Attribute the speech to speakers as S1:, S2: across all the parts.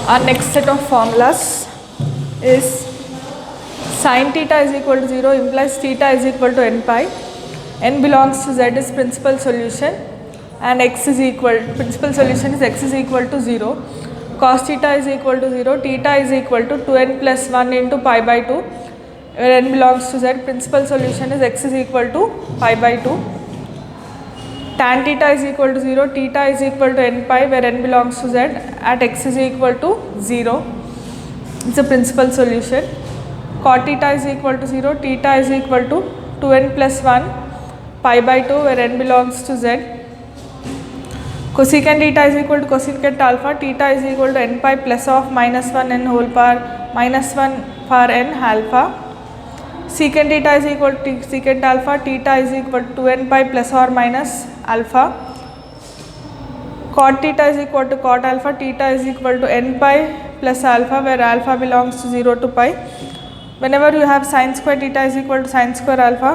S1: Our next set of formulas is sin theta is equal to 0 implies theta is equal to n pi. N belongs to Z is principal solution and x is equal, principal solution is x is equal to 0. Cos theta is equal to 0, theta is equal to 2n plus 1 into pi by 2, where n belongs to Z, principal solution is x is equal to pi by 2. Tan theta is equal to 0, theta is equal to n pi, where n belongs to Z at x is equal to 0. It's a principal solution. Cot theta is equal to 0, theta is equal to 2n plus 1 pi by 2, where n belongs to Z. Cosecant theta is equal to cosecant alpha, theta is equal to n pi plus of minus 1 n whole power minus 1 for n alpha. Secant theta is equal to secant alpha, theta is equal to 2n pi plus or minus alpha. Cot theta is equal to cot alpha, theta is equal to n pi plus alpha, where alpha belongs to 0 to pi. Whenever you have sin square theta is equal to sin square alpha,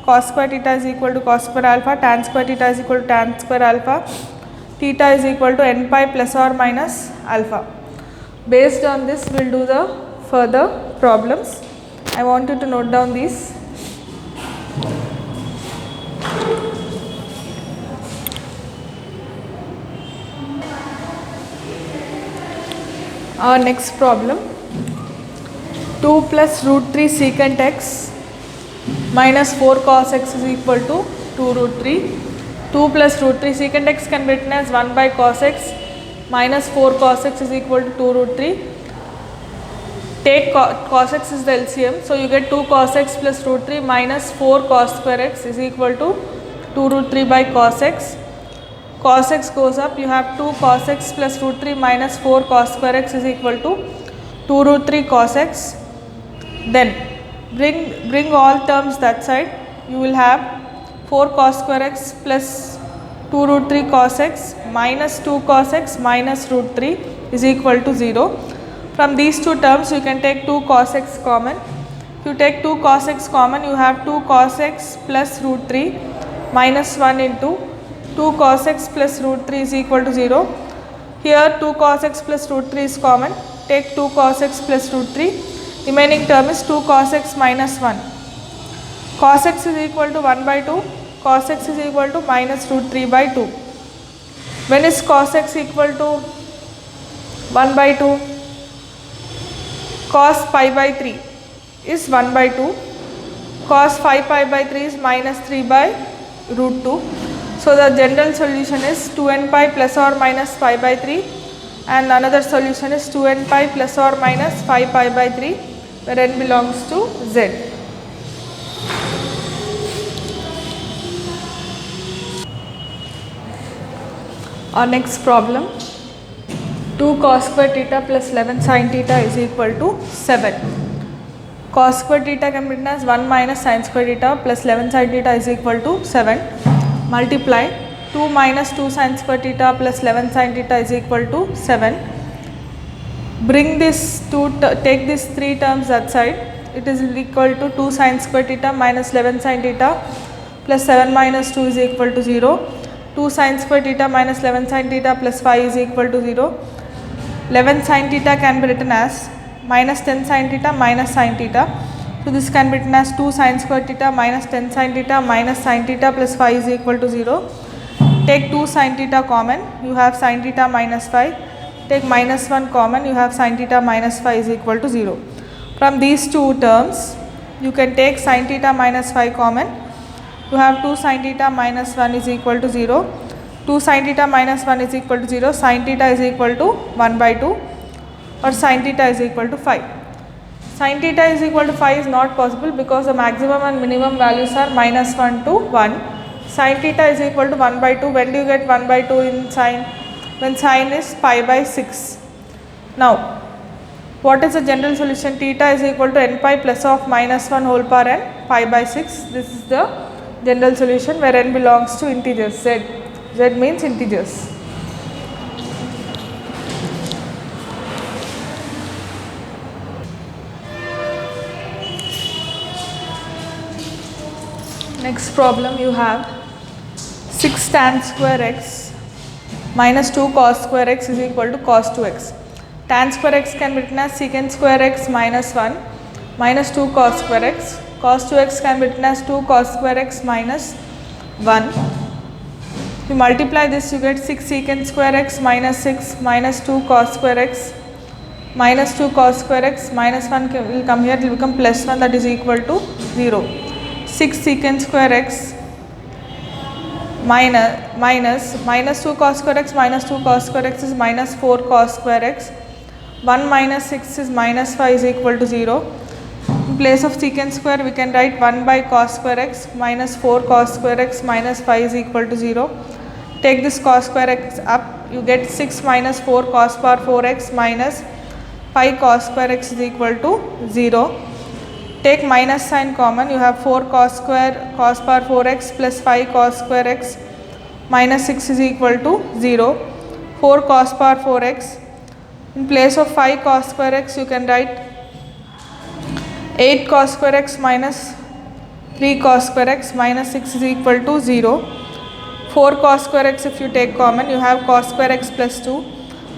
S1: cos square theta is equal to cos square alpha, tan square theta is equal to tan square alpha, theta is equal to n pi plus or minus alpha. Based on this, we will do the further problems. I want you to note down these. Our next problem, 2 plus root 3 secant x minus 4 cos x is equal to 2 root 3. 2 plus root 3 secant x can be written as 1 by cos x minus 4 cos x is equal to 2 root 3. Take cos x is the LCM, so you get 2 cos x plus root 3 minus 4 cos square x is equal to 2 root 3 by cos x. Cos x goes up, you have 2 cos x plus root 3 minus 4 cos square x is equal to 2 root 3 cos x. Then bring all terms that side, you will have 4 cos square x plus 2 root 3 cos x minus 2 cos x minus root 3 is equal to 0. From these two terms you can take 2 cos x common. If you take 2 cos x common, you have 2 cos x plus root 3 minus 1 into 2 cos x plus root 3 is equal to 0. Here 2 cos x plus root 3 is common. Take 2 cos x plus root 3. Remaining term is 2 cos x minus 1. Cos x is equal to 1 by 2. Cos x is equal to minus root 3 by 2. When is cos x equal to 1 by 2? Cos pi by 3 is 1 by 2. Cos 5 pi by 3 is minus 3 by root 2. So the general solution is 2n pi plus or minus pi by 3, and another solution is 2n pi plus or minus 5 pi by 3, where n belongs to Z. Our next problem, 2 cos square theta plus 11 sin theta is equal to 7. Cos square theta can be written as 1 minus sin square theta plus 11 sin theta is equal to 7. Multiply 2 minus 2 sin square theta plus 11 sin theta is equal to 7. Bring this take these 3 terms that side. It is equal to 2 sin square theta minus 11 sin theta plus 7 minus 2 is equal to 0. 2 sin square theta minus 11 sin theta plus 5 is equal to 0. 11 sin theta can be written as minus 10 sin theta minus sin theta. So this can be written as 2 sin square theta minus 10 sin theta minus sin theta plus 5 is equal to 0. Take 2 sin theta common, you have sin theta minus 5. Take minus 1 common, you have sin theta minus 5 is equal to 0. From these two terms, you can take sin theta minus 5 common. You have 2 sin theta minus 1 is equal to 0. 2 sin theta minus 1 is equal to 0. Sin theta is equal to 1 by 2, or sin theta is equal to 5. Sin theta is equal to 5 is not possible because the maximum and minimum values are minus 1 to 1. Sin theta is equal to 1 by 2. When do you get 1 by 2 in sin? When sin is pi by 6. Now, what is the general solution? Theta is equal to n pi plus of minus 1 whole power n pi by 6. This is the general solution where n belongs to integers. Z means integers. Next problem, you have 6 tan square x minus 2 cos square x is equal to cos 2x. Tan square x can be written as secant square x minus 1 minus 2 cos square x. Cos 2x can be written as 2 cos square x minus 1. If you multiply this, you get 6 secant square x minus 6 minus 2 cos square x minus 2 cos square x minus 1 will come here, it will become plus 1, that is equal to 0. 6 secant square x minus 2 cos square x minus 2 cos square x is minus 4 cos square x. 1 minus 6 is minus 5 is equal to 0. In place of secant square, we can write 1 by cos square x minus 4 cos square x minus 5 is equal to 0. Take this cos square x up, you get 6 minus 4 cos power 4x minus 5 cos square x is equal to 0. Take minus sign common, you have 4 cos square cos power 4x plus 5 cos square x minus 6 is equal to 0. 4 cos power 4x. In place of 5 cos square x, you can write 8 cos square x minus 3 cos square x minus 6 is equal to 0. 4 cos square x, if you take common, you have cos square x plus 2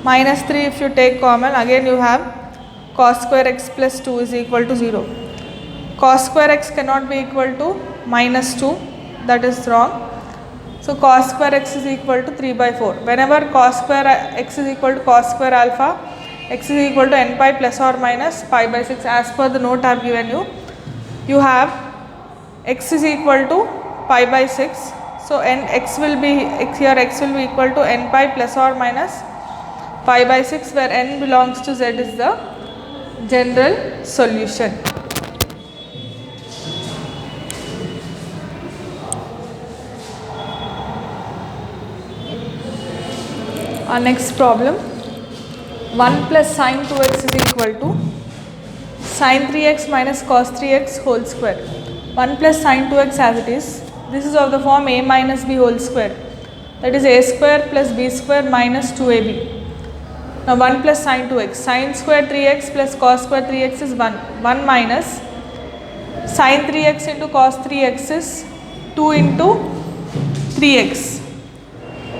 S1: minus 3, if you take common, again you have cos square x plus 2 is equal to 0. Cos square x cannot be equal to minus 2, that is wrong. So cos square x is equal to 3 by 4. Whenever cos square x is equal to cos square alpha, x is equal to n pi plus or minus pi by 6 as per the note I have given you. You have x is equal to pi by 6. So x will be equal to n pi plus or minus pi by 6, where n belongs to z is the general solution. Our next problem, 1 plus sin 2x is equal to sin 3x minus cos 3x whole square. 1 plus sin 2x as it is, this is of the form a minus b whole square, that is a square plus b square minus 2ab. Now 1 plus sin 2x, sin square 3x plus cos square 3x is 1. 1 minus sin 3x into cos 3x is 2 into 3x.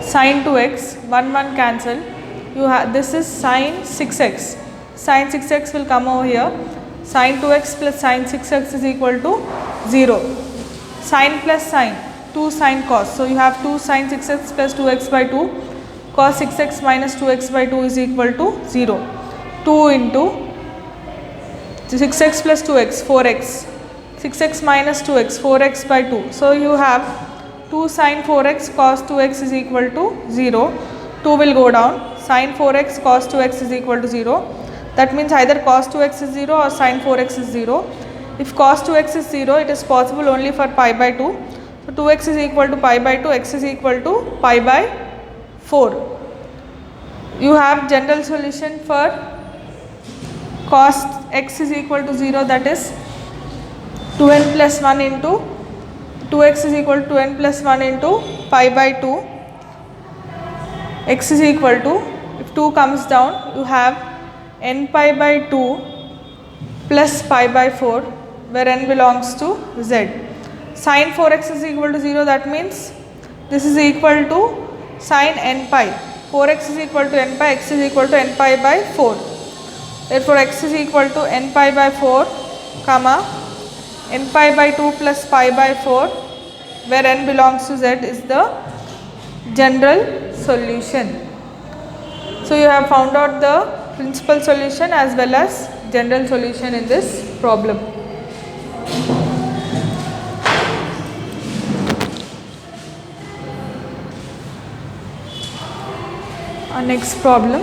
S1: Sin 2x, 1 cancel, you have, this is sin 6x, sin 6x will come over here, sin 2x plus sin 6x is equal to 0, sin plus sin, 2 sin cos, so you have 2 sin 6x plus 2x by 2, cos 6x minus 2x by 2 is equal to 0, 2 into 6x plus 2x, 4x, 6x minus 2x, 4x by 2, so you have 2 sin 4x cos 2x is equal to 0, 2 will go down, sin 4x cos 2x is equal to 0, that means either cos 2x is 0 or sin 4x is 0. If cos 2x is 0, it is possible only for pi by 2, so 2x is equal to pi by 2, x is equal to pi by 4. You have general solution for cos x is equal to 0, that is 2n plus 1 into 2x is equal to 2n plus 1 into pi by 2, x is equal to, if 2 comes down, you have n pi by 2 plus pi by 4, where n belongs to z. Sin 4x is equal to 0, that means this is equal to sin n pi, 4x is equal to n pi, x is equal to n pi by 4. Therefore, x is equal to n pi by 4, comma n pi by 2 plus pi by 4, where n belongs to z is the general solution. So you have found out the principal solution as well as general solution in this problem. Our next problem,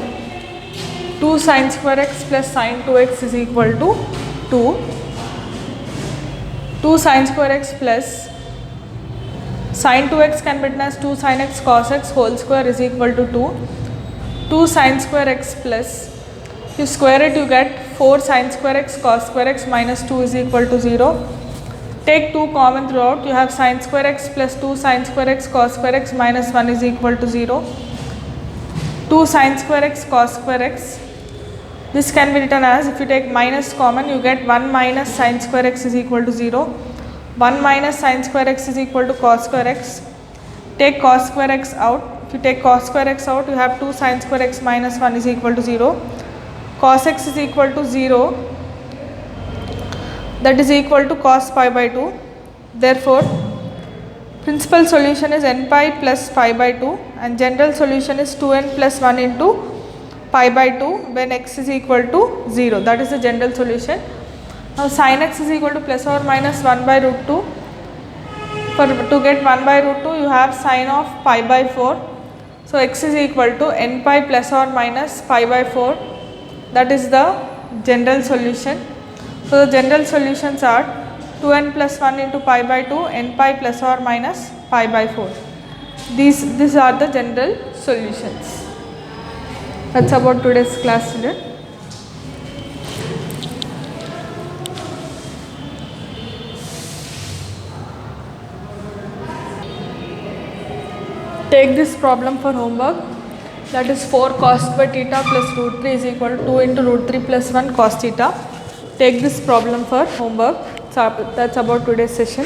S1: 2 sin square x plus sin 2x is equal to 2. 2 sin square x plus sin 2x can be written as 2 sin x cos x whole square is equal to 2. 2 sin square x plus, if you square it, you get 4 sin square x cos square x minus 2 is equal to 0. Take 2 common throughout, you have sin square x plus 2 sin square x cos square x minus 1 is equal to 0. 2 sin square x cos square x, this can be written as, if you take minus common, you get 1 minus sin square x is equal to 0. 1 minus sin square x is equal to cos square x. Take cos square x out. If you take cos square x out, you have 2 sin square x minus 1 is equal to 0. cos x is equal to 0, that is equal to cos pi by 2. Therefore, principal solution is n pi plus pi by 2 and general solution is 2n plus 1 into pi by 2 when x is equal to 0. That is the general solution. Now sin x is equal to plus or minus 1 by root 2. To get 1 by root 2 you have sin of pi by 4. So x is equal to n pi plus or minus pi by 4. That is the general solution. So the general solutions are 2n plus 1 into pi by 2, n pi plus or minus pi by 4. These are the general solutions. That's about today's class, children. Take this problem for homework. That is 4 cos square theta plus root 3 is equal to 2 into root 3 plus 1 cos theta. Take this problem for homework. So that's about today's session.